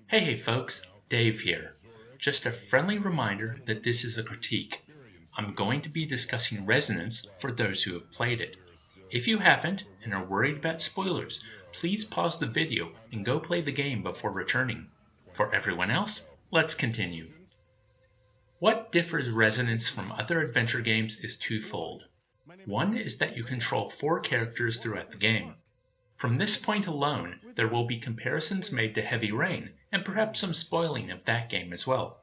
Hey folks, Dave here. Just a friendly reminder that this is a critique. I'm going to be discussing Resonance for those who have played it. If you haven't and are worried about spoilers, please pause the video and go play the game before returning. For everyone else, let's continue. What differs Resonance from other adventure games is twofold. One is that you control 4 characters throughout the game. From this point alone, there will be comparisons made to Heavy Rain, and perhaps some spoiling of that game as well.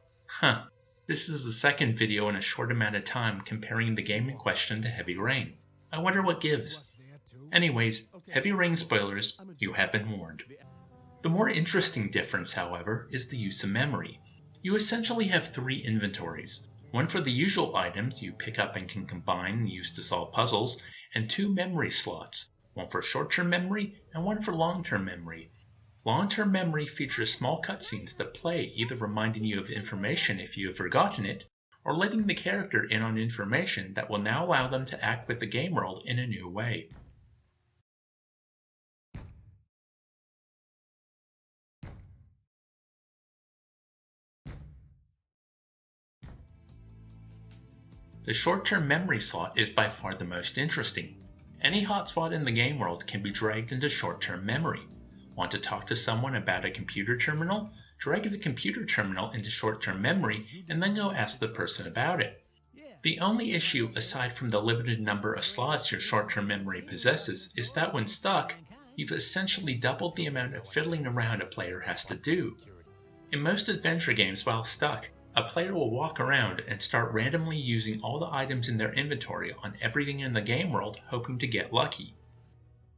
This is the second video in a short amount of time comparing the game in question to Heavy Rain. I wonder what gives. Anyways, Heavy Rain spoilers, you have been warned. The more interesting difference, however, is the use of memory. You essentially have 3 inventories. One for the usual items you pick up and can combine and use to solve puzzles, and 2 memory slots. One for short-term memory and one for long-term memory. Long-term memory features small cutscenes that play, either reminding you of information if you have forgotten it, or letting the character in on information that will now allow them to act with the game world in a new way. The short-term memory slot is by far the most interesting. Any hotspot in the game world can be dragged into short-term memory. Want to talk to someone about a computer terminal? Drag the computer terminal into short-term memory and then go ask the person about it. The only issue, aside from the limited number of slots your short-term memory possesses, is that when stuck, you've essentially doubled the amount of fiddling around a player has to do. In most adventure games, while stuck, a player will walk around and start randomly using all the items in their inventory on everything in the game world, hoping to get lucky.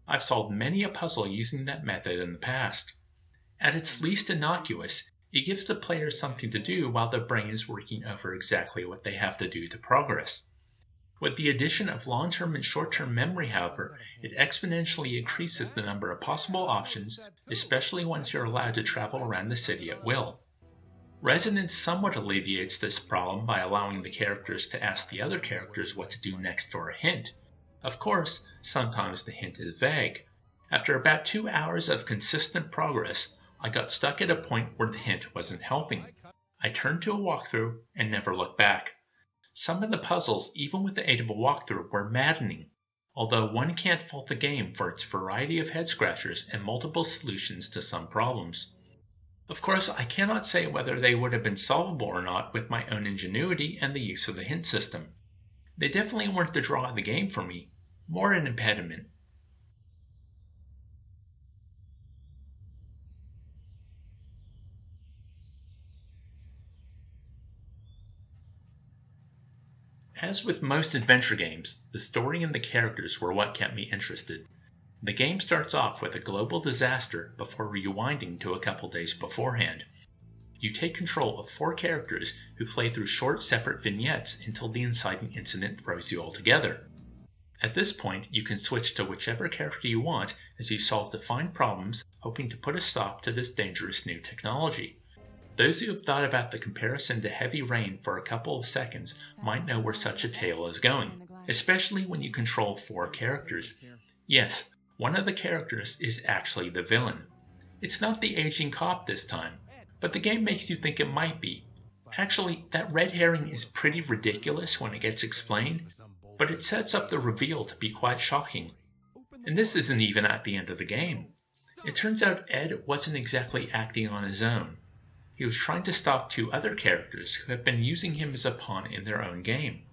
I've solved many a puzzle using that method in the past. At its least innocuous, it gives the player something to do while their brain is working over exactly what they have to do to progress. With the addition of long-term and short-term memory, however, it exponentially increases the number of possible options, especially once you're allowed to travel around the city at will. Resonance somewhat alleviates this problem by allowing the characters to ask the other characters what to do next for a hint. Of course, sometimes the hint is vague. After about 2 hours of consistent progress, I got stuck at a point where the hint wasn't helping. I turned to a walkthrough and never looked back. Some of the puzzles, even with the aid of a walkthrough, were maddening, although one can't fault the game for its variety of head-scratchers and multiple solutions to some problems. Of course, I cannot say whether they would have been solvable or not with my own ingenuity and the use of the hint system. They definitely weren't the draw of the game for me, more an impediment. As with most adventure games, the story and the characters were what kept me interested. The game starts off with a global disaster before rewinding to a couple days beforehand. You take control of 4 characters who play through short separate vignettes until the inciting incident throws you all together. At this point, you can switch to whichever character you want as you solve defined problems, hoping to put a stop to this dangerous new technology. Those who have thought about the comparison to Heavy Rain for a couple of seconds might know where such a tale is going, especially when you control 4 characters. Yes, one of the characters is actually the villain. It's not the aging cop this time, but the game makes you think it might be. Actually, that red herring is pretty ridiculous when it gets explained, but it sets up the reveal to be quite shocking. And this isn't even at the end of the game. It turns out Ed wasn't exactly acting on his own. He was trying to stop 2 other characters who have been using him as a pawn in their own game.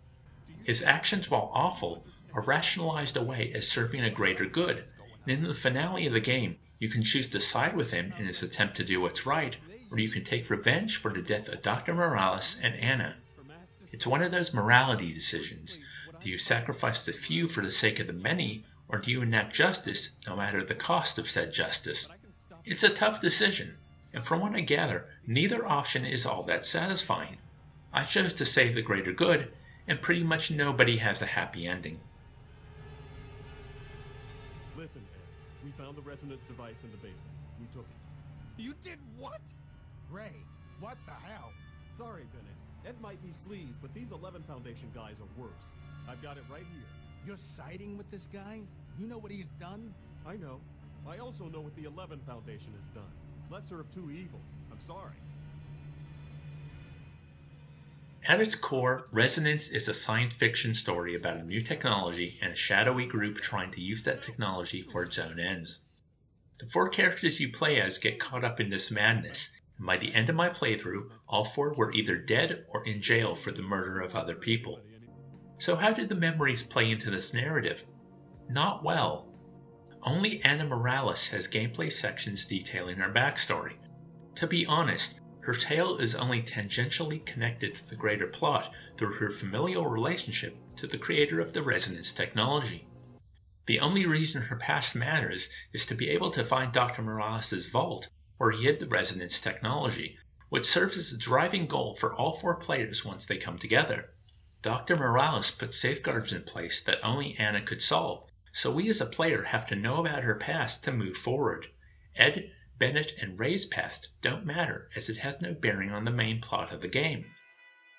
His actions, while awful, are rationalized away as serving a greater good, and in the finale of the game, you can choose to side with him in his attempt to do what's right, or you can take revenge for the death of Dr. Morales and Anna. It's one of those morality decisions. Do you sacrifice the few for the sake of the many, or do you enact justice no matter the cost of said justice? It's a tough decision, and from what I gather, neither option is all that satisfying. I chose to save the greater good, and pretty much nobody has a happy ending. Listen, Ed, we found the resonance device in the basement. We took it. You did what? Ray, what the hell? Sorry, Bennett. Ed might be sleazed, but these 11 Foundation guys are worse. I've got it right here. You're siding with this guy? You know what he's done? I know. I also know what the 11 Foundation has done. Lesser of two evils. I'm sorry. At its core, Resonance is a science fiction story about a new technology and a shadowy group trying to use that technology for its own ends. The 4 characters you play as get caught up in this madness, and by the end of my playthrough, all 4 were either dead or in jail for the murder of other people. So how did the memories play into this narrative? Not well. Only Anna Morales has gameplay sections detailing her backstory. To be honest, her tale is only tangentially connected to the greater plot through her familial relationship to the creator of the Resonance technology. The only reason her past matters is to be able to find Dr. Morales' vault where he hid the Resonance technology, which serves as a driving goal for all 4 players once they come together. Dr. Morales put safeguards in place that only Anna could solve, so we as a player have to know about her past to move forward. Ed, Bennett, and Ray's past don't matter, as it has no bearing on the main plot of the game.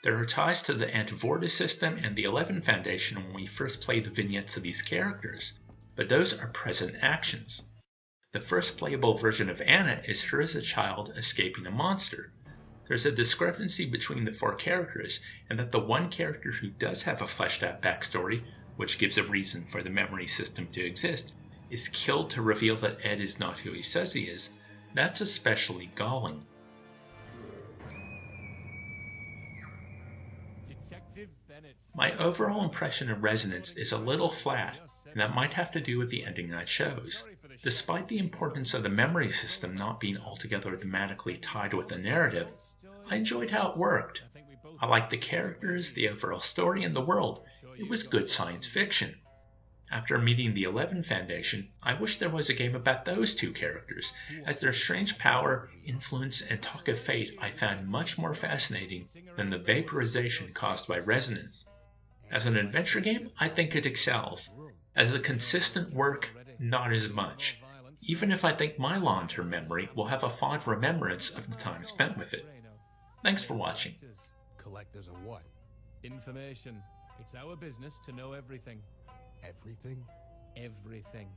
There are ties to the Antivortis system and the 11 Foundation when we first play the vignettes of these characters, but those are present actions. The first playable version of Anna is her as a child escaping a monster. There's a discrepancy between the 4 characters, and that the one character who does have a fleshed out backstory, which gives a reason for the memory system to exist, is killed to reveal that Ed is not who he says he is. That's especially galling. My overall impression of Resonance is a little flat, and that might have to do with the ending I chose. Despite the importance of the memory system not being altogether thematically tied with the narrative, I enjoyed how it worked. I liked the characters, the overall story, and the world. It was good science fiction. After meeting the 11 Foundation, I wish there was a game about those 2 characters, as their strange power, influence, and talk of fate I found much more fascinating than the vaporization caused by Resonance. As an adventure game, I think it excels. As a consistent work, not as much, even if I think my long-term memory will have a fond remembrance of the time spent with it. Thanks for watching. Collectors of what? Information. It's our business to know everything. Everything? Everything.